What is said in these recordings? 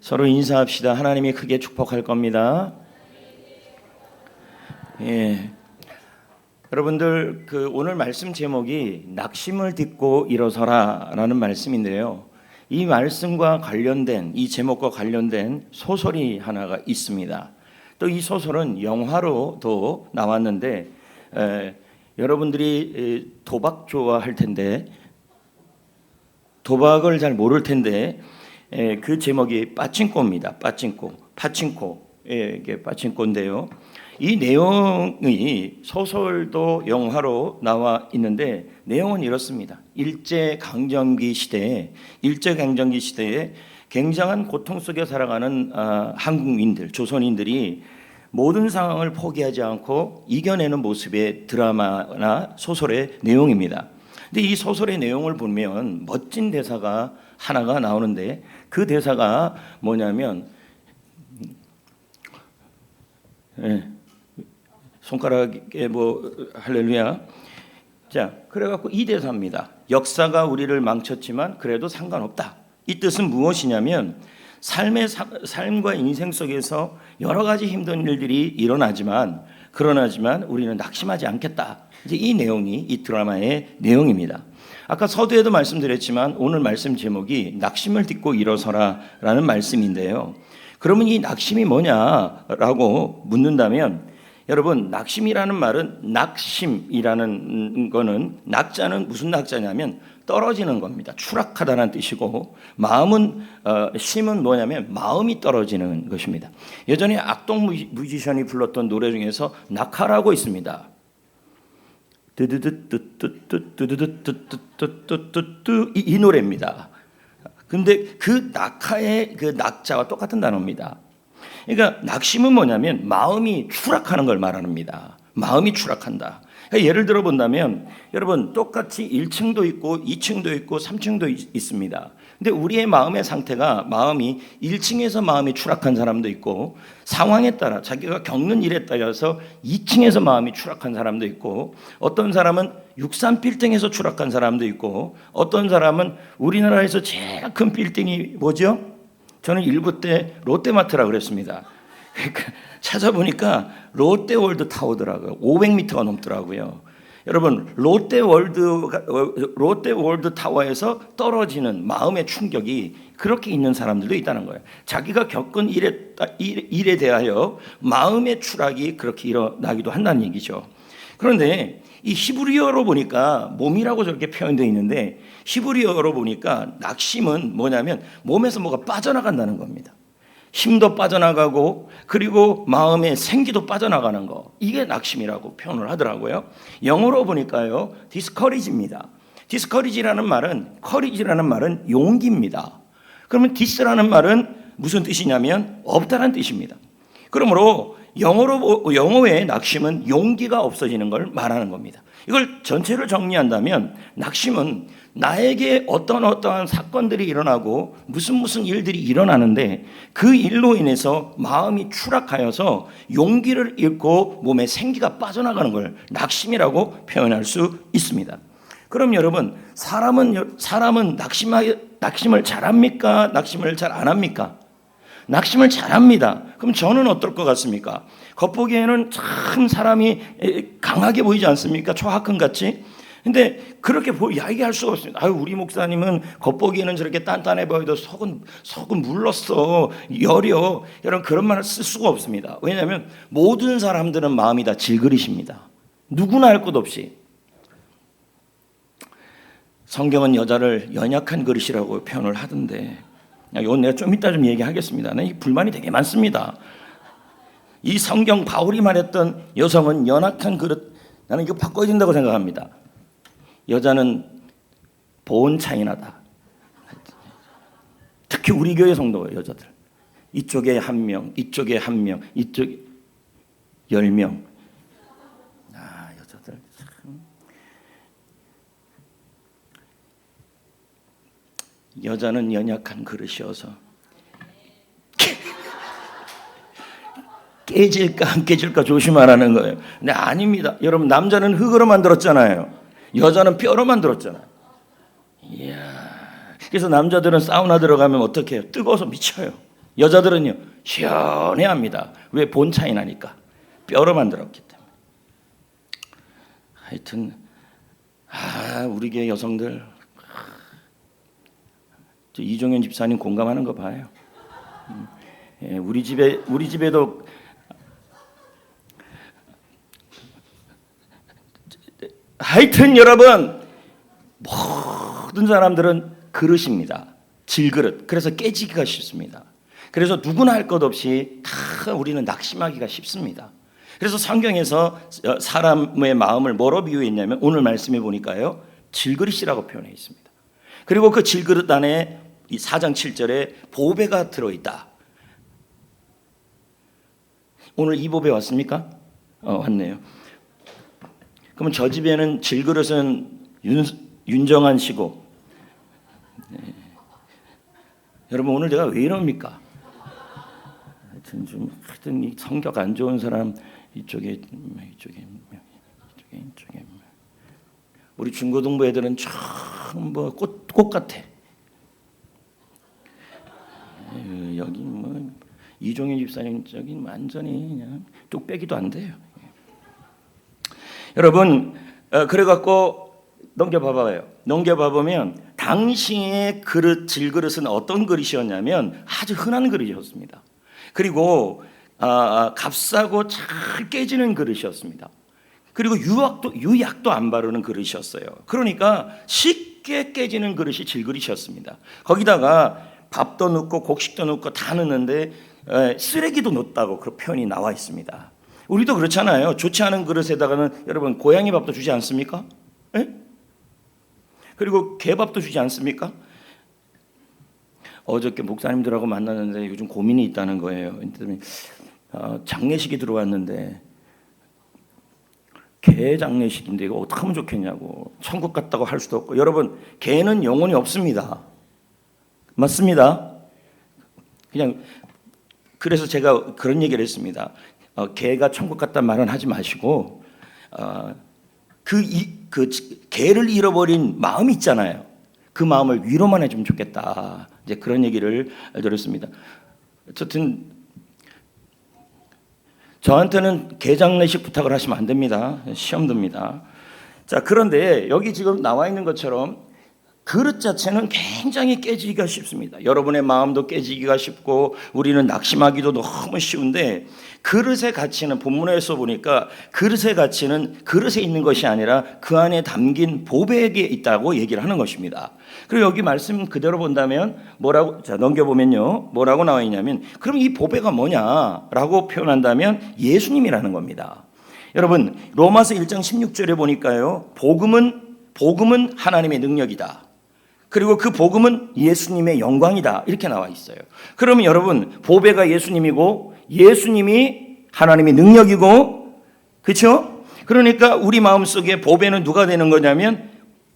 서로 인사합시다. 하나님이 크게 축복할 겁니다. 예. 여러분들 오늘 말씀 제목이 낙심을 딛고 일어서라라는 말씀인데요. 이 말씀과 관련된 이 제목과 관련된 소설이 하나가 있습니다. 또 이 소설은 영화로도 나왔는데 여러분들이 도박 좋아할 텐데 도박을 잘 모를 텐데 그 제목이 빠칭코입니다. 파칭코. 이게 빠칭코인데요. 이 내용이 소설도 영화로 나와 있는데 내용은 이렇습니다. 일제강점기 시대에 굉장한 고통 속에 살아가는 한국인들, 조선인들이 모든 상황을 포기하지 않고 이겨내는 모습의 드라마나 소설의 내용입니다. 근데 이 소설의 내용을 보면 멋진 대사가 하나가 나오는데 그 대사가 뭐냐면 손가락에 할렐루야. 자, 그래갖고 이 대사입니다. 역사가 우리를 망쳤지만 그래도 상관없다. 이 뜻은 무엇이냐면 삶과 인생 속에서 여러 가지 힘든 일들이 일어나지만 우리는 낙심하지 않겠다. 이제 이 내용이 이 드라마의 내용입니다. 아까 서두에도 말씀드렸지만 오늘 말씀 제목이 낙심을 딛고 일어서라라는 말씀인데요. 그러면 이 낙심이 뭐냐라고 묻는다면 여러분, 낙심이라는 말은 낙심이라는 거는 낙자는 무슨 낙자냐면 떨어지는 겁니다. 추락하다는 뜻이고 마음은 심은 뭐냐면 마음이 떨어지는 것입니다. 예전에 악동 뮤지션이 불렀던 노래 중에서 낙하라고 있습니다. 이 노래입니다. 근데 그 낙하의 그 낙자와 똑같은 단어입니다. 그러니까 낙심은 뭐냐면 마음이 추락하는 걸 말합니다. 마음이 추락한다. 그러니까 예를 들어 본다면 여러분 똑같이 1층도 있고 2층도 있고 3층도 있습니다. 근데 우리의 마음의 상태가 마음이 1층에서 마음이 추락한 사람도 있고 상황에 따라 자기가 겪는 일에 따라서 2층에서 마음이 추락한 사람도 있고 어떤 사람은 63빌딩에서 추락한 사람도 있고 어떤 사람은 우리나라에서 제일 큰 빌딩이 뭐죠? 저는 일부 때 롯데마트라고 그랬습니다. 그러니까 찾아보니까 롯데월드 타워더라고요. 500m가 넘더라고요. 여러분 롯데월드 타워에서 떨어지는 마음의 충격이 그렇게 있는 사람들도 있다는 거예요. 자기가 겪은 일에 대하여 마음의 추락이 그렇게 일어나기도 한다는 얘기죠. 그런데 이 히브리어로 보니까 몸이라고 저렇게 표현되어 있는데 히브리어로 보니까 낙심은 뭐냐면 몸에서 뭐가 빠져나간다는 겁니다. 힘도 빠져나가고 그리고 마음의 생기도 빠져나가는 거, 이게 낙심이라고 표현을 하더라고요. 영어로 보니까요 discourage입니다. discourage라는 말은 courage라는 말은 용기입니다. 그러면 dis라는 말은 무슨 뜻이냐면 없다는 뜻입니다. 그러므로 영어의 낙심은 용기가 없어지는 걸 말하는 겁니다. 이걸 전체를 정리한다면 낙심은 나에게 어떠한 사건들이 일어나고 무슨 일들이 일어나는데 그 일로 인해서 마음이 추락하여서 용기를 잃고 몸에 생기가 빠져나가는 걸 낙심이라고 표현할 수 있습니다. 그럼 여러분 사람은 낙심을 잘합니까? 낙심을 잘 안 합니까? 낙심을 잘합니다. 그럼 저는 어떨 것 같습니까? 겉보기에는 참 사람이 강하게 보이지 않습니까? 초학금같이. 근데 그렇게 이야기할 수가 없습니다. 우리 목사님은 겉보기에는 저렇게 단단해 보여도 속은 물렀어, 여려. 여러분 그런 말을 쓸 수가 없습니다. 왜냐하면 모든 사람들은 마음이 다 질그릇입니다. 누구나 할 것 없이. 성경은 여자를 연약한 그릇이라고 표현을 하던데 이건 내가 좀 이따 좀 얘기하겠습니다. 이 불만이 되게 많습니다. 이 성경 바울이 말했던 여성은 연약한 그릇, 나는 이거 바꿔야 된다고 생각합니다. 여자는 보온차이나다. 특히 우리 교회 성도 여자들, 이쪽에 한 명, 이쪽에 한 명, 이쪽에 10명. 여자들 참. 여자는 연약한 그릇이어서 깨질까 안 깨질까 조심하라는 거예요. 근데 아닙니다. 여러분 남자는 흙으로 만들었잖아요. 여자는 뼈로 만들었잖아요. 이야. 그래서 남자들은 사우나 들어가면 어떻게 해요? 뜨거워서 미쳐요. 여자들은요 시원해합니다. 왜? 본 차이 나니까. 뼈로 만들었기 때문에. 하여튼 우리 교회 여성들, 이종현 집사님 공감하는 거 봐요. 우리 집에도 하여튼 여러분, 모든 사람들은 그릇입니다. 질그릇. 그래서 깨지기가 쉽습니다. 그래서 누구나 할 것 없이 다 우리는 낙심하기가 쉽습니다. 그래서 성경에서 사람의 마음을 뭐로 비유했냐면 오늘 말씀해 보니까요 질그릇이라고 표현해 있습니다. 그리고 그 질그릇 안에 이 4장 7절에 보배가 들어있다. 오늘 이 보배 왔습니까? 왔네요. 그러면 저 집에는 질그릇은 윤정한 씨고, 여러분 오늘 제가 왜 이럽니까? 하여튼 이 성격 안 좋은 사람 이쪽에 우리 중고등부 애들은 전부 꽃 같아. 여기 뭐 이종현 집사님 저기 완전히 그냥 뚝배기도 안 돼요. 여러분 그래갖고 넘겨봐보면 당시의 질그릇은 어떤 그릇이었냐면 아주 흔한 그릇이었습니다. 그리고 값싸고 잘 깨지는 그릇이었습니다. 그리고 유약도 안 바르는 그릇이었어요. 그러니까 쉽게 깨지는 그릇이 질그릇이었습니다. 거기다가 밥도 넣고 곡식도 넣고 다 넣는데 쓰레기도 넣었다고 그 표현이 나와 있습니다. 우리도 그렇잖아요. 좋지 않은 그릇에다가는 여러분 고양이 밥도 주지 않습니까? 에? 그리고 개밥도 주지 않습니까? 어저께 목사님들하고 만났는데 요즘 고민이 있다는 거예요. 장례식이 들어왔는데 개 장례식인데 이거 어떻게 하면 좋겠냐고. 천국 갔다고 할 수도 없고. 여러분 개는 영혼이 없습니다. 맞습니다. 그냥 그래서 제가 그런 얘기를 했습니다. 개가 천국 갔단 말은 하지 마시고 그 개를 잃어버린 마음이 있잖아요. 그 마음을 위로만 해주면 좋겠다. 이제 그런 얘기를 드렸습니다. 어쨌든 저한테는 개 장례식 부탁을 하시면 안 됩니다. 시험 듭니다. 자, 그런데 여기 지금 나와 있는 것처럼 그릇 자체는 굉장히 깨지기가 쉽습니다. 여러분의 마음도 깨지기가 쉽고 우리는 낙심하기도 너무 쉬운데 그릇의 가치는 본문에서 보니까 그릇의 가치는 그릇에 있는 것이 아니라 그 안에 담긴 보배에 있다고 얘기를 하는 것입니다. 그리고 여기 말씀 그대로 본다면 뭐라고, 자 넘겨보면요 뭐라고 나와 있냐면 그럼 이 보배가 뭐냐라고 표현한다면 예수님이라는 겁니다. 여러분 로마서 1장 16절에 보니까요 복음은 하나님의 능력이다. 그리고 그 복음은 예수님의 영광이다. 이렇게 나와 있어요. 그러면 여러분 보배가 예수님이고 예수님이 하나님의 능력이고, 그렇죠? 그러니까 우리 마음속에 보배는 누가 되는 거냐면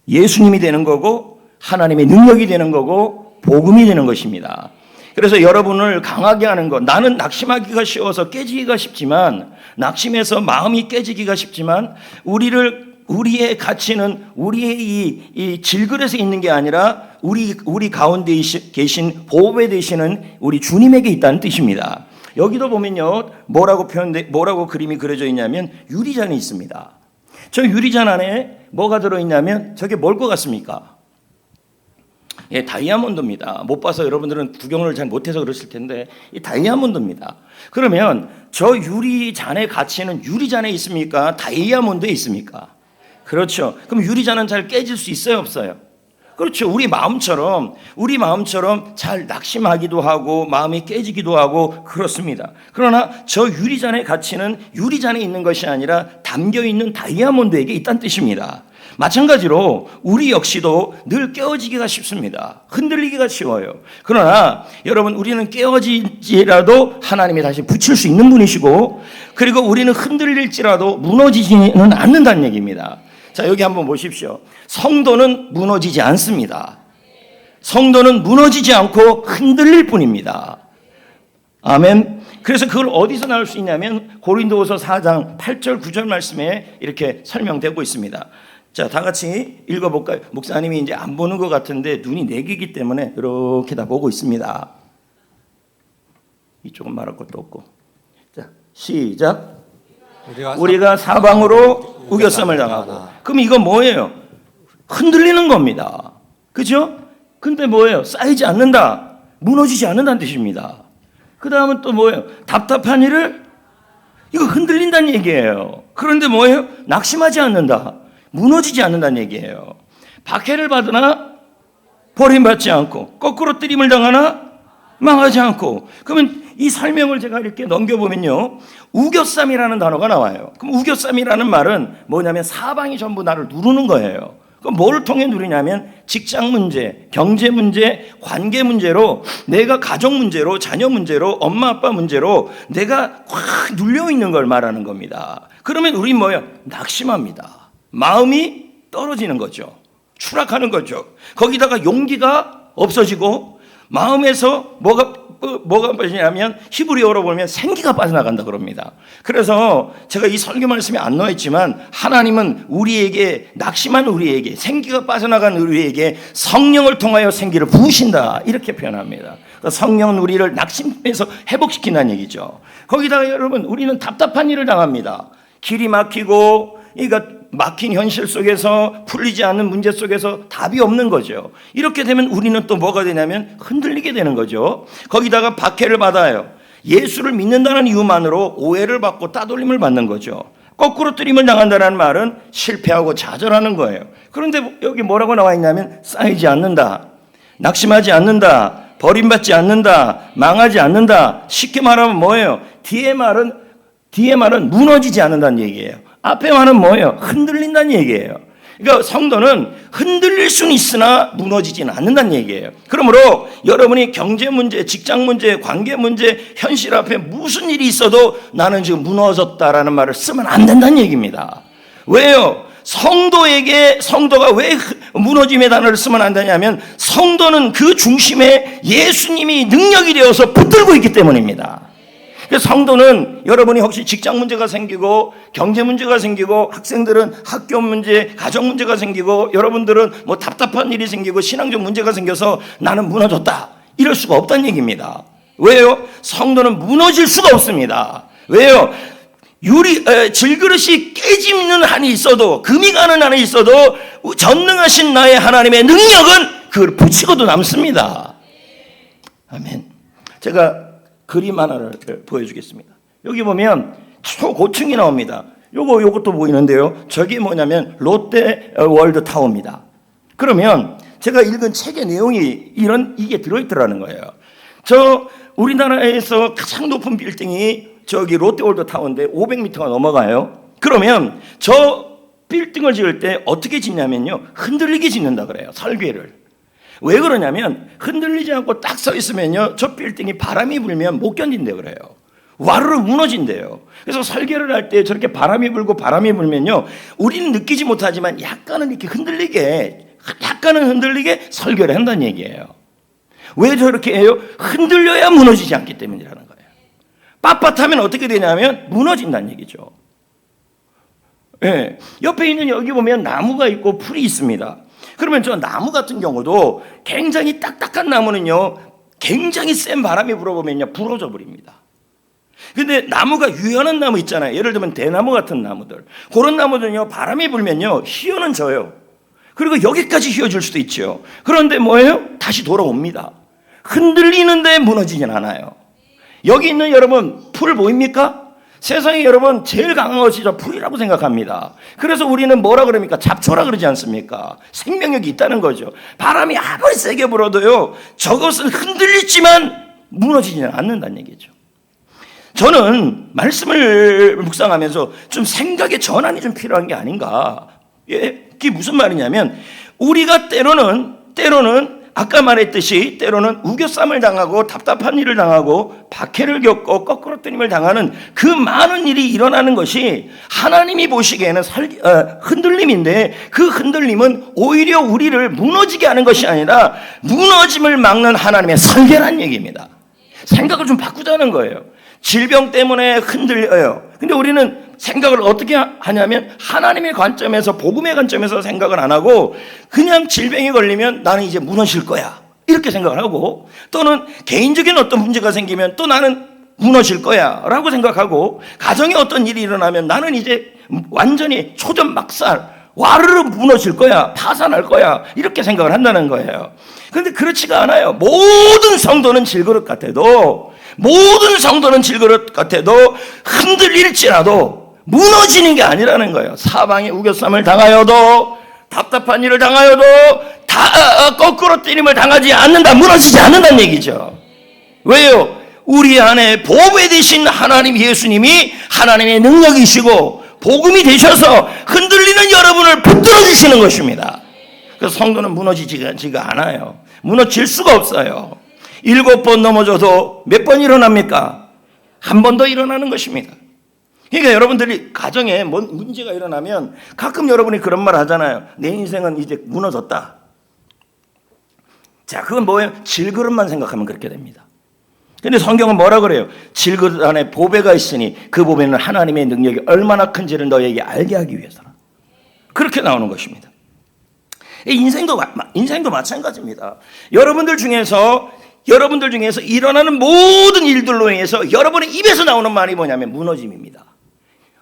예수님이 되는 거고 하나님의 능력이 되는 거고 복음이 되는 것입니다. 그래서 여러분을 강하게 하는 것, 나는 낙심하기가 쉬워서 깨지기가 쉽지만, 낙심해서 마음이 깨지기가 쉽지만 우리의 가치는 우리의 이 질그릇에 있는 게 아니라 우리 가운데 계신 보배 되시는 우리 주님에게 있다는 뜻입니다. 여기도 보면요 뭐라고 그림이 그려져 있냐면 유리잔이 있습니다. 저 유리잔 안에 뭐가 들어있냐면 저게 뭘 것 같습니까? 예, 다이아몬드입니다. 못 봐서 여러분들은 구경을 잘 못해서 그러실 텐데 이 다이아몬드입니다. 그러면 저 유리잔의 가치는 유리잔에 있습니까? 다이아몬드에 있습니까? 그렇죠. 그럼 유리잔은 잘 깨질 수 있어요, 없어요? 그렇죠. 우리 마음처럼 잘 낙심하기도 하고 마음이 깨지기도 하고 그렇습니다. 그러나 저 유리잔의 가치는 유리잔에 있는 것이 아니라 담겨 있는 다이아몬드에게 있다는 뜻입니다. 마찬가지로 우리 역시도 늘 깨어지기가 쉽습니다. 흔들리기가 쉬워요. 그러나 여러분 우리는 깨어지지라도 하나님이 다시 붙일 수 있는 분이시고, 그리고 우리는 흔들릴지라도 무너지지는 않는다는 얘기입니다. 자, 여기 한번 보십시오. 성도는 무너지지 않습니다. 성도는 무너지지 않고 흔들릴 뿐입니다. 아멘. 그래서 그걸 어디서 나올 수 있냐면 고린도후서 4장 8절 9절 말씀에 이렇게 설명되고 있습니다. 자, 다 같이 읽어볼까요? 목사님이 이제 안 보는 것 같은데 눈이 네 개이기 때문에 이렇게 다 보고 있습니다. 이쪽은 말할 것도 없고. 자, 시작. 우리가 사방으로 우겨쌈을 당하고. 그럼 이건 뭐예요? 흔들리는 겁니다. 그죠? 근데 뭐예요? 쌓이지 않는다. 무너지지 않는다는 뜻입니다. 그 다음은 또 뭐예요? 답답한 일을 이거 흔들린다는 얘기예요. 그런데 뭐예요? 낙심하지 않는다. 무너지지 않는다는 얘기예요. 박해를 받으나 버림받지 않고 거꾸로 뜨림을 당하나 망하지 않고. 그러면 이 설명을 제가 이렇게 넘겨보면요, 우겨쌈이라는 단어가 나와요. 그럼 우겨쌈이라는 말은 뭐냐면 사방이 전부 나를 누르는 거예요. 그럼 뭐를 통해 누리냐면 직장 문제, 경제 문제, 관계 문제로, 내가 가정 문제로, 자녀 문제로, 엄마 아빠 문제로 내가 확 눌려 있는 걸 말하는 겁니다. 그러면 우리 뭐예요? 낙심합니다. 마음이 떨어지는 거죠. 추락하는 거죠. 거기다가 용기가 없어지고 마음에서 뭐가 빠지냐면 히브리어로 보면 생기가 빠져나간다 그럽니다. 그래서 제가 이 설교 말씀에 안 나와 있지만 하나님은 우리에게, 낙심한 우리에게, 생기가 빠져나간 우리에게 성령을 통하여 생기를 부으신다 이렇게 표현합니다. 성령은 우리를 낙심해서 회복시킨다는 얘기죠. 거기다가 여러분, 우리는 답답한 일을 당합니다. 길이 막히고, 그러니까 막힌 현실 속에서, 풀리지 않는 문제 속에서 답이 없는 거죠. 이렇게 되면 우리는 또 뭐가 되냐면 흔들리게 되는 거죠. 거기다가 박해를 받아요. 예수를 믿는다는 이유만으로 오해를 받고 따돌림을 받는 거죠. 거꾸로 뜨림을 당한다는 말은 실패하고 좌절하는 거예요. 그런데 여기 뭐라고 나와 있냐면 쌓이지 않는다, 낙심하지 않는다, 버림받지 않는다, 망하지 않는다. 쉽게 말하면 뭐예요? 뒤에 말은 무너지지 않는다는 얘기예요. 앞에 말은 뭐예요? 흔들린다는 얘기예요. 그러니까 성도는 흔들릴 수는 있으나 무너지지는 않는다는 얘기예요. 그러므로 여러분이 경제 문제, 직장 문제, 관계 문제, 현실 앞에 무슨 일이 있어도 나는 지금 무너졌다라는 말을 쓰면 안 된다는 얘기입니다. 왜요? 성도가 왜 무너짐의 단어를 쓰면 안 되냐면 성도는 그 중심에 예수님이 능력이 되어서 붙들고 있기 때문입니다. 성도는 여러분이 혹시 직장 문제가 생기고 경제 문제가 생기고 학생들은 학교 문제, 가정 문제가 생기고 여러분들은 뭐 답답한 일이 생기고 신앙적 문제가 생겨서 나는 무너졌다 이럴 수가 없다는 얘기입니다. 왜요? 성도는 무너질 수가 없습니다. 왜요? 질그릇이 깨지는 한이 있어도, 금이 가는 한이 있어도 전능하신 나의 하나님의 능력은 그걸 붙이고도 남습니다. 아멘. 제가 그림 하나를 보여주겠습니다. 여기 보면 초고층이 나옵니다. 요것도 보이는데요. 저게 뭐냐면 롯데 월드 타워입니다. 그러면 제가 읽은 책의 내용이 이게 들어있더라는 거예요. 우리나라에서 가장 높은 빌딩이 저기 롯데 월드 타워인데 500m가 넘어가요. 그러면 저 빌딩을 지을 때 어떻게 짓냐면요, 흔들리게 짓는다 그래요. 설계를. 왜 그러냐면 흔들리지 않고 딱 서 있으면요, 저 빌딩이 바람이 불면 못 견딘대요. 그래요. 와르르 무너진대요. 그래서 설계를 할 때 저렇게 바람이 불고 바람이 불면요, 우리는 느끼지 못하지만 약간은 흔들리게 설계를 한다는 얘기예요. 왜 저렇게 해요? 흔들려야 무너지지 않기 때문이라는 거예요. 빳빳하면 어떻게 되냐면 무너진다는 얘기죠. 네. 옆에 있는 여기 보면 나무가 있고 풀이 있습니다. 그러면 저 나무 같은 경우도 굉장히 딱딱한 나무는요, 굉장히 센 바람이 불어보면요, 부러져 버립니다. 근데 나무가 유연한 나무 있잖아요. 예를 들면 대나무 같은 나무들. 그런 나무들은요, 바람이 불면요, 휘어는 져요. 그리고 여기까지 휘어질 수도 있죠. 그런데 뭐예요? 다시 돌아옵니다. 흔들리는데 무너지진 않아요. 여기 있는 여러분, 풀 보입니까? 세상에 여러분 제일 강한 것이 저 풀이라고 생각합니다. 그래서 우리는 뭐라 그럽니까? 잡초라 그러지 않습니까? 생명력이 있다는 거죠. 바람이 아무리 세게 불어도요, 저것은 흔들리지만 무너지지는 않는다는 얘기죠. 저는 말씀을 묵상하면서 좀 생각의 전환이 좀 필요한 게 아닌가. 그게 무슨 말이냐면, 우리가 때로는 아까 말했듯이 때로는 우겨쌈을 당하고 답답한 일을 당하고 박해를 겪고 거꾸로 뜨림을 당하는 그 많은 일이 일어나는 것이 하나님이 보시기에는 흔들림인데, 그 흔들림은 오히려 우리를 무너지게 하는 것이 아니라 무너짐을 막는 하나님의 설계라는 얘기입니다. 생각을 좀 바꾸자는 거예요. 질병 때문에 흔들려요. 근데 우리는 생각을 어떻게 하냐면 하나님의 관점에서, 복음의 관점에서 생각을 안 하고 그냥 질병이 걸리면 나는 이제 무너질 거야 이렇게 생각을 하고, 또는 개인적인 어떤 문제가 생기면 또 나는 무너질 거야 라고 생각하고, 가정에 어떤 일이 일어나면 나는 이제 완전히 초전막살, 와르르 무너질 거야, 파산할 거야, 이렇게 생각을 한다는 거예요. 그런데 그렇지가 않아요. 모든 성도는 질그릇 같아도, 모든 성도는 질그릇 같아도 흔들릴지라도 무너지는 게 아니라는 거예요. 사방에 우겨쌈을 당하여도, 답답한 일을 당하여도 다 거꾸로 때림을 당하지 않는다, 무너지지 않는다는 얘기죠. 왜요? 우리 안에 보배 되신 하나님 예수님이 하나님의 능력이시고 복음이 되셔서 흔들리는 여러분을 붙들어 주시는 것입니다. 그래서 성도는 무너지지가 않아요. 무너질 수가 없어요. 7번 넘어져도 몇 번 일어납니까? 한 번 더 일어나는 것입니다. 그러니까 여러분들이 가정에 뭔 문제가 일어나면 가끔 여러분이 그런 말 하잖아요. 내 인생은 이제 무너졌다. 자, 그건 뭐예요? 질그릇만 생각하면 그렇게 됩니다. 근데 성경은 뭐라 그래요? 질그릇 안에 보배가 있으니 그 보배는 하나님의 능력이 얼마나 큰지를 너에게 알게 하기 위해서라. 그렇게 나오는 것입니다. 인생도 마찬가지입니다. 여러분들 중에서 일어나는 모든 일들로 인해서 여러분의 입에서 나오는 말이 뭐냐면 무너짐입니다.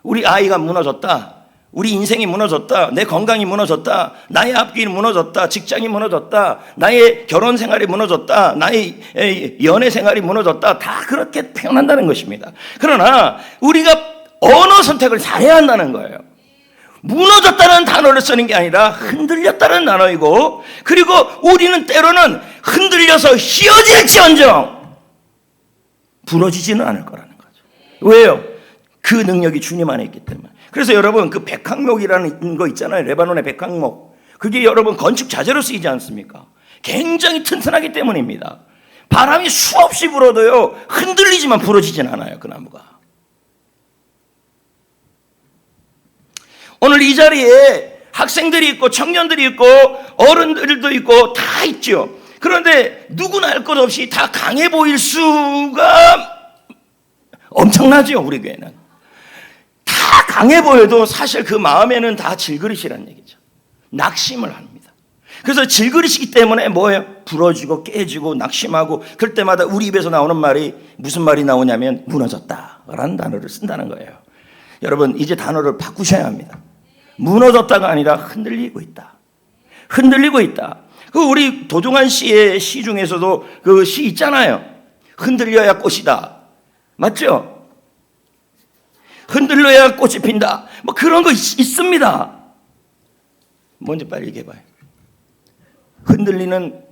우리 아이가 무너졌다. 우리 인생이 무너졌다. 내 건강이 무너졌다. 나의 앞길이 무너졌다. 직장이 무너졌다. 나의 결혼 생활이 무너졌다. 나의 연애 생활이 무너졌다. 다 그렇게 표현한다는 것입니다. 그러나 우리가 언어 선택을 잘해야 한다는 거예요. 무너졌다는 단어를 쓰는 게 아니라 흔들렸다는 단어이고, 그리고 우리는 때로는 흔들려서 휘어질지언정 부러지지는 않을 거라는 거죠. 왜요? 그 능력이 주님 안에 있기 때문에. 그래서 여러분, 그 백항목이라는 거 있잖아요. 레바논의 백항목. 그게 여러분 건축 자재로 쓰이지 않습니까? 굉장히 튼튼하기 때문입니다. 바람이 수없이 불어도요, 흔들리지만 부러지진 않아요, 그 나무가. 오늘 이 자리에 학생들이 있고 청년들이 있고 어른들도 있고 다 있죠. 그런데 누구나 할 것 없이 다 강해 보일 수가 엄청나죠. 우리 교회는 다 강해 보여도 사실 그 마음에는 다 질그릇이라는 얘기죠. 낙심을 합니다. 그래서 질그릇이기 때문에 뭐예요? 부러지고 깨지고 낙심하고, 그럴 때마다 우리 입에서 나오는 말이 무슨 말이 나오냐면 무너졌다라는 단어를 쓴다는 거예요. 여러분, 이제 단어를 바꾸셔야 합니다. 무너졌다가 아니라 흔들리고 있다. 흔들리고 있다. 그 우리 도종환 씨의 시 중에서도 그 시 있잖아요. 흔들려야 꽃이다. 맞죠? 흔들려야 꽃이 핀다. 뭐 그런 거 있습니다. 뭔지 빨리 얘기해봐요. 흔들리는,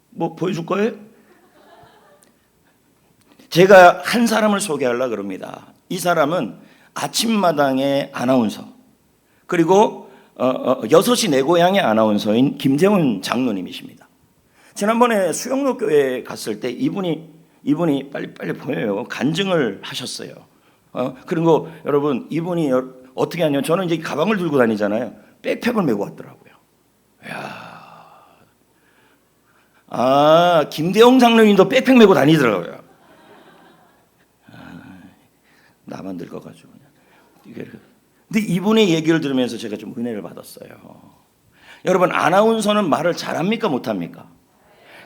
뭐 보여줄 거예요? 제가 한 사람을 소개하려고 그럽니다. 이 사람은 아침마당의 아나운서, 그리고 6시 내 고향의 아나운서인 김재훈 장로님이십니다. 지난번에 수영로 교회에 갔을 때 이분이 빨리 보여요. 간증을 하셨어요. 그리고 여러분, 이분이 어떻게 하냐면, 저는 이제 가방을 들고 다니잖아요. 백팩을 메고 왔더라고요. 이야. 김대영 장로님도 백팩 메고 다니더라고요. 나만 늙어가지고. 근데 이분의 얘기를 들으면서 제가 좀 은혜를 받았어요. 여러분, 아나운서는 말을 잘합니까 못합니까?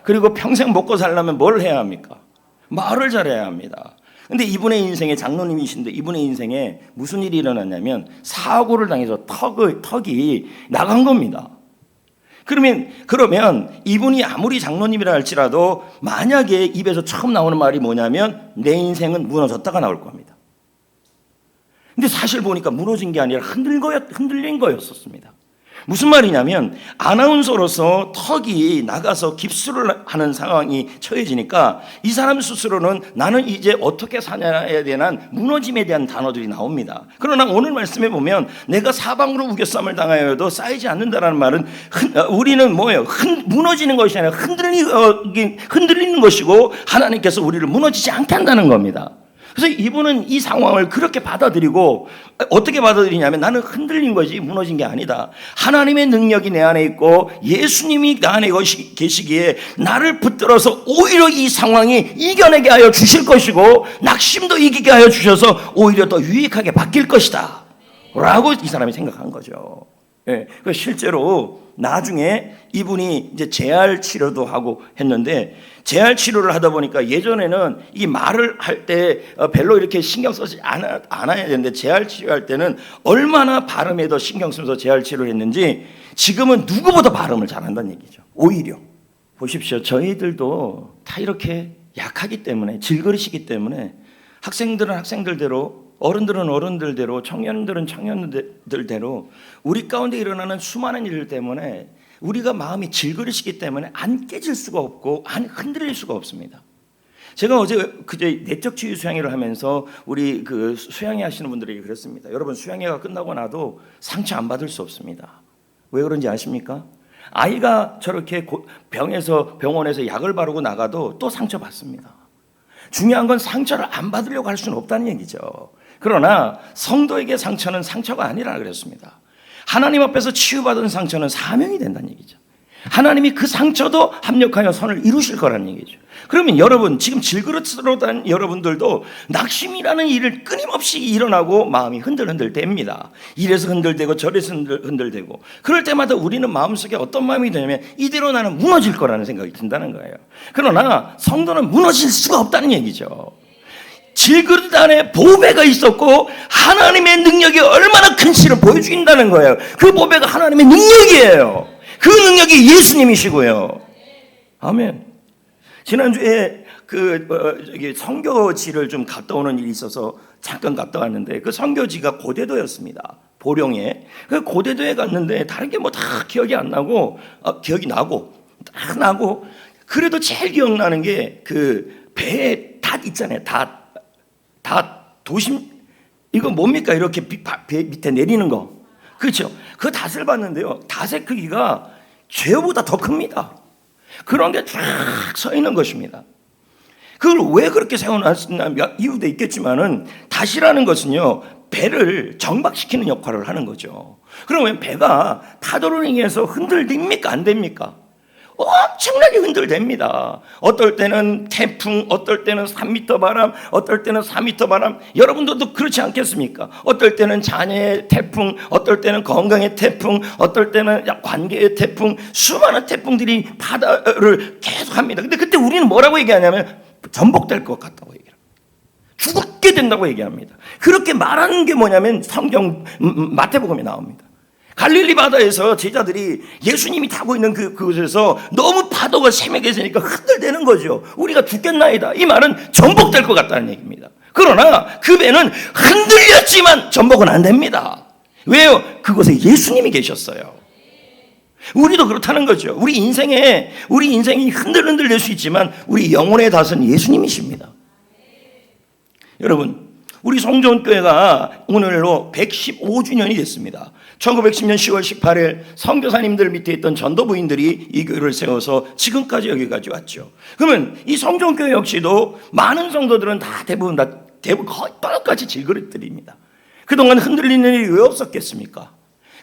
그리고 평생 먹고 살려면 뭘 해야 합니까? 말을 잘해야 합니다. 근데 이분의 인생에, 장로님이신데 이분의 인생에 무슨 일이 일어났냐면 사고를 당해서 턱이 나간 겁니다. 그러면 이분이 아무리 장로님이라 할지라도 만약에 입에서 처음 나오는 말이 뭐냐면 내 인생은 무너졌다가 나올 겁니다. 근데 사실 보니까 무너진 게 아니라 흔들린 거였었습니다. 무슨 말이냐면, 아나운서로서 턱이 나가서 깁스를 하는 상황이 처해지니까 이 사람 스스로는 나는 이제 어떻게 사냐에 대한 무너짐에 대한 단어들이 나옵니다. 그러나 오늘 말씀에 보면 내가 사방으로 우겨쌈을 당하여도 쌓이지 않는다라는 말은 우리는 뭐예요? 무너지는 것이 아니라 흔들리는 것이고, 하나님께서 우리를 무너지지 않게 한다는 겁니다. 그래서 이분은 이 상황을 그렇게 받아들이고, 어떻게 받아들이냐면 나는 흔들린 거지 무너진 게 아니다. 하나님의 능력이 내 안에 있고 예수님이 내 안에 계시기에 나를 붙들어서 오히려 이 상황이 이겨내게 하여 주실 것이고, 낙심도 이기게 하여 주셔서 오히려 더 유익하게 바뀔 것이다 라고 이 사람이 생각한 거죠. 예, 그 실제로 나중에 이분이 이제 재활 치료도 하고 했는데, 재활 치료를 하다 보니까 예전에는 이 말을 할 때 별로 이렇게 신경 쓰지 않아야 되는데, 재활 치료할 때는 얼마나 발음에 더 신경 쓰면서 재활 치료를 했는지 지금은 누구보다 발음을 잘한다는 얘기죠. 오히려 보십시오. 저희들도 다 이렇게 약하기 때문에, 질그릇이기 때문에 학생들은 학생들대로, 어른들은 어른들대로, 청년들은 청년들대로 우리 가운데 일어나는 수많은 일들 때문에 우리가 마음이 질그릇이기 때문에 안 깨질 수가 없고 안 흔들릴 수가 없습니다. 제가 그제 내적 치유 수양회를 하면서 우리 그 수양회 하시는 분들에게 그랬습니다. 여러분, 수양회가 끝나고 나도 상처 안 받을 수 없습니다. 왜 그런지 아십니까? 아이가 저렇게 병원에서 약을 바르고 나가도 또 상처 받습니다. 중요한 건 상처를 안 받으려고 할 수는 없다는 얘기죠. 그러나 성도에게 상처는 상처가 아니라 그랬습니다. 하나님 앞에서 치유받은 상처는 사명이 된다는 얘기죠. 하나님이 그 상처도 합력하여 선을 이루실 거라는 얘기죠. 그러면 여러분, 지금 질그릇으로 단 여러분들도 낙심이라는 일을 끊임없이 일어나고 마음이 흔들흔들댑니다. 이래서 흔들대고 저래서 흔들대고, 그럴 때마다 우리는 마음속에 어떤 마음이 드냐면 이대로 나는 무너질 거라는 생각이 든다는 거예요. 그러나 성도는 무너질 수가 없다는 얘기죠. 질그릇 안에 보배가 있었고 하나님의 능력이 얼마나 큰지를 보여준다는 거예요. 그 보배가 하나님의 능력이에요. 그 능력이 예수님이시고요. 아멘. 지난주에 선교지를 좀 갔다 오는 일이 있어서 잠깐 갔다 왔는데, 그 선교지가 고대도였습니다. 보령에. 그 고대도에 갔는데 다른 게 뭐 다 기억이 안 나고, 기억이 나고 다 나고, 그래도 제일 기억나는 게 그 배에 닷 있잖아요. 닷 도심, 이거 뭡니까? 이렇게 배 밑에 내리는 거. 그렇죠? 그 닷을 봤는데요, 닷의 크기가 죄보다 더 큽니다. 그런 게 쫙 서 있는 것입니다. 그걸 왜 그렇게 세워놨나 이유도 있겠지만은, 닷이라는 것은요 배를 정박시키는 역할을 하는 거죠. 그러면 배가 파도를 인해서 흔들립니까? 안 됩니까? 엄청나게 흔들댑니다. 어떨 때는 태풍, 어떨 때는 3m 바람, 어떨 때는 4m 바람. 여러분들도 그렇지 않겠습니까? 어떨 때는 자녀의 태풍, 어떨 때는 건강의 태풍, 어떨 때는 관계의 태풍, 수많은 태풍들이 바다를 계속합니다. 근데 그때 우리는 뭐라고 얘기하냐면 전복될 것 같다고 얘기합니다. 죽게 된다고 얘기합니다. 그렇게 말하는 게 뭐냐면 성경 마태복음에 나옵니다. 갈릴리 바다에서 제자들이 예수님이 타고 있는 그곳에서 너무 파도가 세맥해지니까 흔들대는 거죠. 우리가 죽겠나이다. 이 말은 전복될 것 같다는 얘기입니다. 그러나 그 배는 흔들렸지만 전복은 안 됩니다. 왜요? 그곳에 예수님이 계셨어요. 우리도 그렇다는 거죠. 우리 인생이 흔들흔들 될 수 있지만 우리 영혼의 닷은 예수님이십니다. 여러분, 우리 성전교회가 오늘로 115주년이 됐습니다. 1910년 10월 18일 선교사님들 밑에 있던 전도부인들이 이 교회를 세워서 지금까지 여기까지 왔죠. 그러면 이 성전교회 역시도 많은 성도들은 대부분 거의 똑같이 질그릇들입니다. 그동안 흔들리는 일이 왜 없었겠습니까?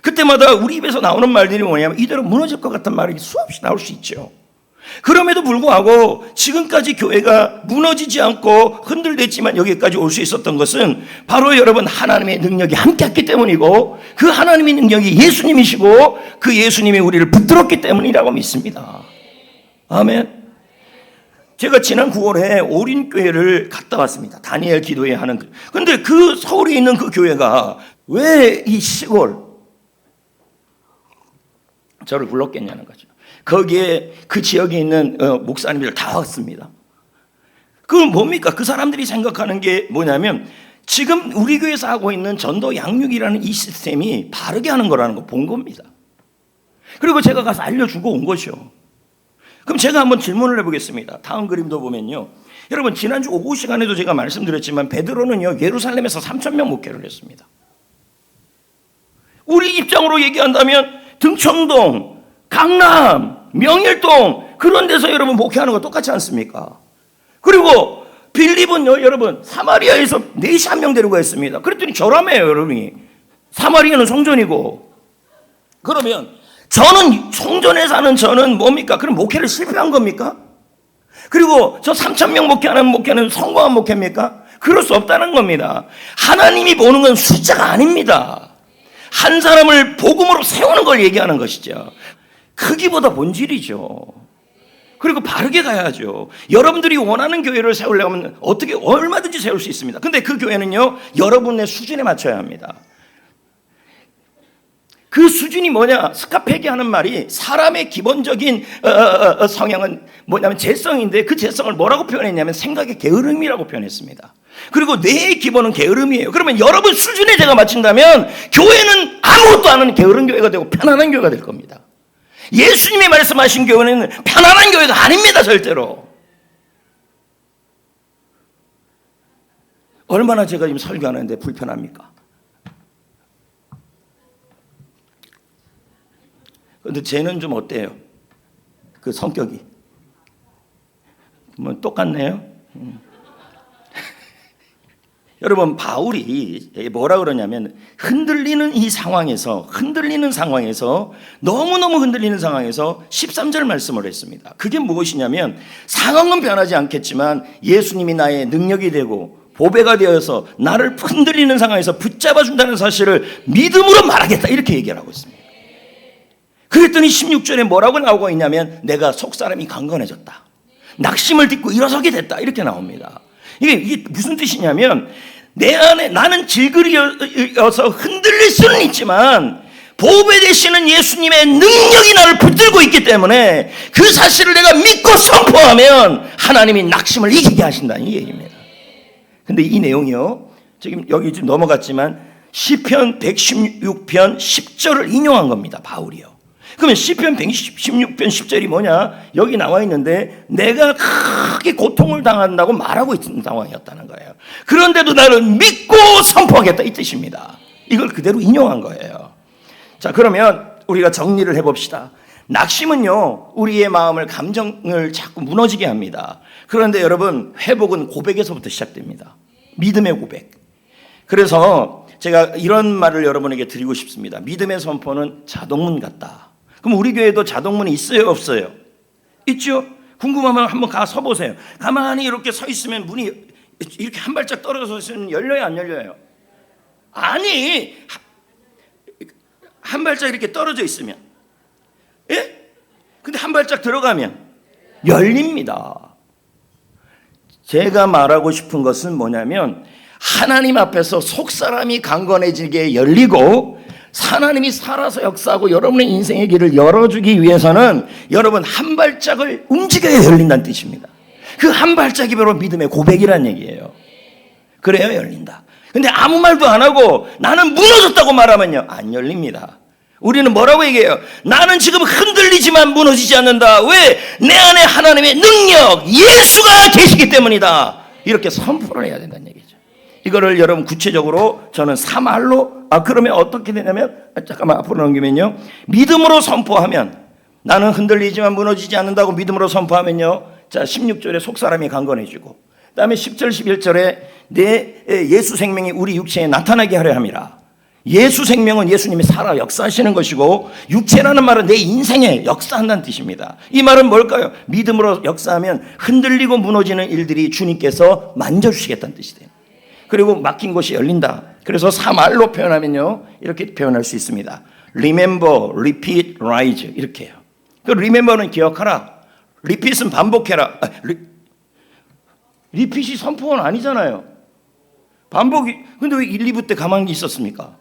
그때마다 우리 입에서 나오는 말들이 뭐냐면 이대로 무너질 것 같은 말이 수없이 나올 수 있죠. 그럼에도 불구하고 지금까지 교회가 무너지지 않고 흔들렸지만 여기까지 올 수 있었던 것은 바로 여러분 하나님의 능력이 함께했기 때문이고, 그 하나님의 능력이 예수님이시고 그 예수님이 우리를 붙들었기 때문이라고 믿습니다. 아멘. 제가 지난 9월에 오린교회를 갔다 왔습니다. 다니엘 기도회 하는. 그런데 그 서울에 있는 그 교회가 왜 이 시골 저를 불렀겠냐는 거죠. 거기에 그 지역에 있는 목사님들 다 왔습니다. 그건 뭡니까? 그 사람들이 생각하는 게 뭐냐면 지금 우리 교회에서 하고 있는 전도 양육이라는 이 시스템이 바르게 하는 거라는 거 본 겁니다. 그리고 제가 가서 알려주고 온 것이요. 그럼 제가 한번 질문을 해보겠습니다. 다음 그림도 보면요, 여러분 지난주 오후 시간에도 제가 말씀드렸지만 베드로는요 예루살렘에서 3,000명 목회를 했습니다. 우리 입장으로 얘기한다면 등촌동, 강남, 명일동 그런 데서 여러분 목회하는 거 똑같지 않습니까? 그리고 빌립은요 여러분 사마리아에서 4시 1명 데리고 했습니다. 그랬더니 저라며요 여러분이. 사마리아는 성전이고. 그러면 저는 성전에 사는 저는 뭡니까? 그럼 목회를 실패한 겁니까? 그리고 저 3,000명 목회는 성공한 목회입니까? 그럴 수 없다는 겁니다. 하나님이 보는 건 숫자가 아닙니다. 한 사람을 복음으로 세우는 마음을 얘기하는 것이죠. 크기보다 본질이죠. 그리고 바르게 가야죠. 여러분들이 원하는 교회를 세우려면 어떻게 얼마든지 세울 수 있습니다. 근데 그 교회는요, 여러분의 수준에 맞춰야 합니다. 그 수준이 뭐냐? 스카페기 하는 말이 사람의 기본적인 성향은 뭐냐면 재성인데, 그 재성을 뭐라고 표현했냐면 생각의 게으름이라고 표현했습니다. 그리고 뇌의 기본은 게으름이에요. 그러면 여러분 수준에 제가 맞춘다면 교회는 아무것도 안 하는 게으른 교회가 되고 편안한 교회가 될 겁니다. 예수님이 말씀하신 교회는 편안한 교회가 아닙니다. 절대로. 얼마나 제가 지금 설교하는데 불편합니까? 그런데 쟤는 좀 어때요? 그 성격이 뭐 똑같네요. 여러분, 바울이 뭐라 그러냐면 흔들리는 상황에서 너무너무 흔들리는 상황에서 13절 말씀을 했습니다. 그게 무엇이냐면 상황은 변하지 않겠지만 예수님이 나의 능력이 되고 보배가 되어서 나를 흔들리는 상황에서 붙잡아준다는 사실을 믿음으로 말하겠다, 이렇게 얘기를 하고 있습니다. 그랬더니 16절에 뭐라고 나오고 있냐면 내가 속사람이 강건해졌다, 낙심을 딛고 일어서게 됐다, 이렇게 나옵니다. 이게 무슨 뜻이냐면 내 안에 나는 질그리어서 흔들릴 수는 있지만 보배 되시는 예수님의 능력이 나를 붙들고 있기 때문에 그 사실을 내가 믿고 선포하면 하나님이 낙심을 이기게 하신다는 얘기입니다. 근데 이 내용이요, 지금 여기 좀 넘어갔지만 시편 116편 10절을 인용한 겁니다, 바울이요. 그러면 시편 116편 10절이 뭐냐? 여기 나와 있는데 내가 크게 고통을 당한다고 말하고 있는 상황이었다는 거예요. 그런데도 나는 믿고 선포하겠다, 이 뜻입니다. 이걸 그대로 인용한 거예요. 자, 그러면 우리가 정리를 해봅시다. 낙심은요, 우리의 마음을, 감정을 자꾸 무너지게 합니다. 그런데 여러분, 회복은 고백에서부터 시작됩니다. 믿음의 고백. 그래서 제가 이런 말을 여러분에게 드리고 싶습니다. 믿음의 선포는 자동문 같다. 그럼 우리 교회도 자동문이 있어요, 없어요? 있죠? 궁금하면 한번 가 서보세요. 가만히 이렇게 서 있으면 문이 이렇게 한 발짝 떨어져서 있으면 열려요, 안 열려요? 아니, 한 발짝 이렇게 떨어져 있으면, 예? 근데 한 발짝 들어가면 열립니다. 제가 말하고 싶은 것은 뭐냐면 하나님 앞에서 속사람이 강건해지게 열리고 하나님이 살아서 역사하고 여러분의 인생의 길을 열어주기 위해서는 여러분 한 발짝을 움직여야 열린다는 뜻입니다. 그 한 발짝이 바로 믿음의 고백이란 얘기예요. 그래야 열린다. 근데 아무 말도 안 하고 나는 무너졌다고 말하면요, 안 열립니다. 우리는 뭐라고 얘기해요? 나는 지금 흔들리지만 무너지지 않는다. 왜? 내 안에 하나님의 능력, 예수가 계시기 때문이다. 이렇게 선포를 해야 된다는 얘기죠. 이거를 여러분 구체적으로 저는 3할로, 그러면 어떻게 되냐면, 잠깐만 앞으로 넘기면요, 믿음으로 선포하면, 나는 흔들리지만 무너지지 않는다고 믿음으로 선포하면요, 자 16절에 속사람이 강건해지고, 그 다음에 10절 11절에 내 예수 생명이 우리 육체에 나타나게 하려 함이라. 예수 생명은 예수님이 살아 역사하시는 것이고, 육체라는 말은 내 인생에 역사한다는 뜻입니다. 이 말은 뭘까요? 믿음으로 역사하면 흔들리고 무너지는 일들이 주님께서 만져주시겠다는 뜻이 돼요. 그리고 막힌 곳이 열린다. 그래서 3R로 표현하면요, 이렇게 표현할 수 있습니다. Remember, repeat, rise, 이렇게 해요. 그 remember는 기억하라, repeat은 반복해라. repeat이 선포는 아니잖아요. 반복이. 근데 왜 1, 2부 때 가만히 있었습니까?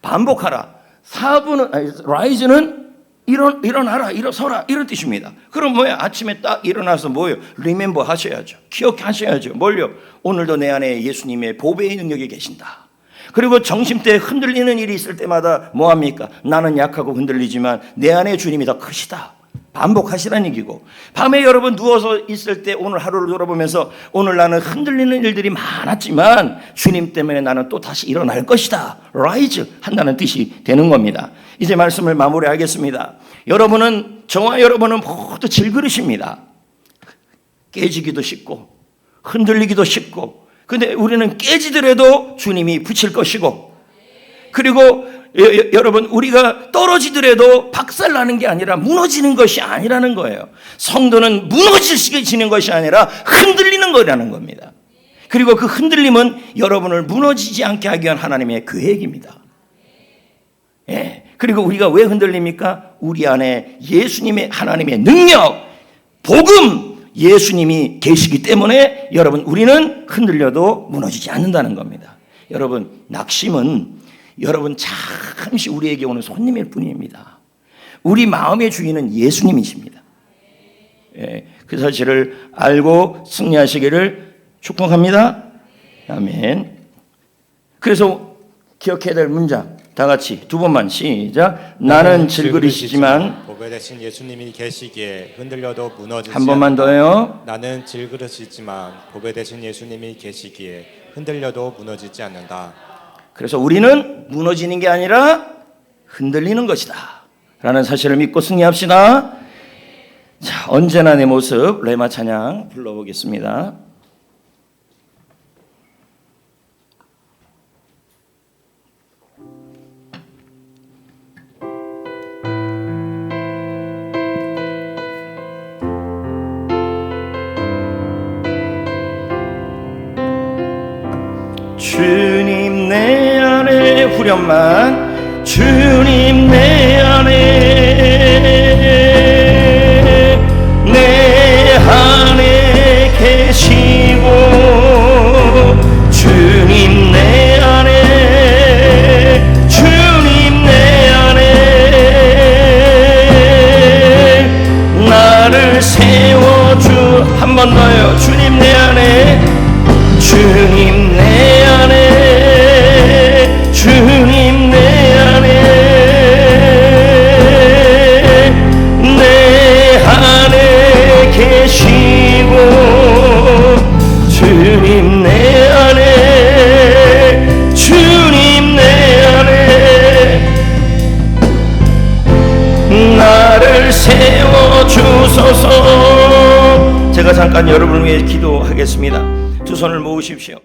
반복하라. 4부는, rise는 일어나라, 일어서라, 이런 뜻입니다. 그럼 뭐야? 아침에 딱 일어나서 뭐예요? remember 하셔야죠. 기억하셔야죠. 뭘요? 오늘도 내 안에 예수님의 보배의 능력이 계신다. 그리고 정심때 흔들리는 일이 있을 때마다 뭐합니까? 나는 약하고 흔들리지만 내 안에 주님이 더 크시다. 반복하시라는 얘기고, 밤에 여러분 누워서 있을 때 오늘 하루를 돌아보면서 오늘 나는 흔들리는 일들이 많았지만 주님 때문에 나는 또 다시 일어날 것이다, rise 한다는 뜻이 되는 겁니다. 이제 말씀을 마무리하겠습니다. 여러분은, 저와 여러분은 모두 질그릇입니다. 깨지기도 쉽고 흔들리기도 쉽고, 근데 우리는 깨지더라도 주님이 붙일 것이고, 그리고 여러분, 우리가 떨어지더라도 박살나는 게 아니라 무너지는 것이 아니라는 거예요. 성도는 무너지는 것이 아니라 흔들리는 거라는 겁니다. 그리고 그 흔들림은 여러분을 무너지지 않게 하기 위한 하나님의 계획입니다. 예. 그리고 우리가 왜 흔들립니까? 우리 안에 예수님의 하나님의 능력, 복음, 예수님이 계시기 때문에 여러분 우리는 흔들려도 무너지지 않는다는 겁니다. 여러분 낙심은 여러분 잠시 우리에게 오는 손님일 뿐입니다. 우리 마음의 주인은 예수님이십니다. 예, 그 사실을 알고 승리하시기를 축복합니다. 아멘. 그래서 기억해야 될 문장 다 같이 두 번만 시작. 나는 질그릇이지만 보배 대신 예수님이 계시기에 흔들려도 무너지지 한 번만 더요. 나는 질그릇이지만 보배 대신 예수님이 계시기에 흔들려도 무너지지 않는다. 그래서 우리는 무너지는 게 아니라 흔들리는 것이다 라는 사실을 믿고 승리합시다. 자, 언제나 내 모습 레마 찬양 불러보겠습니다. 주님 내 안에 후렴만 주님 내 안에 계시고 주님 내 안에 주님 내 안에 나를 세워주 한 번 더요. 주님 내 안에 주님 내 안에 주님 내 안에 내 안에 계시고 주님 내 안에 주님 내 안에 나를 세워주소서. 제가 잠깐 여러분을 위해 기도하겠습니다. 두 손을 모으십시오.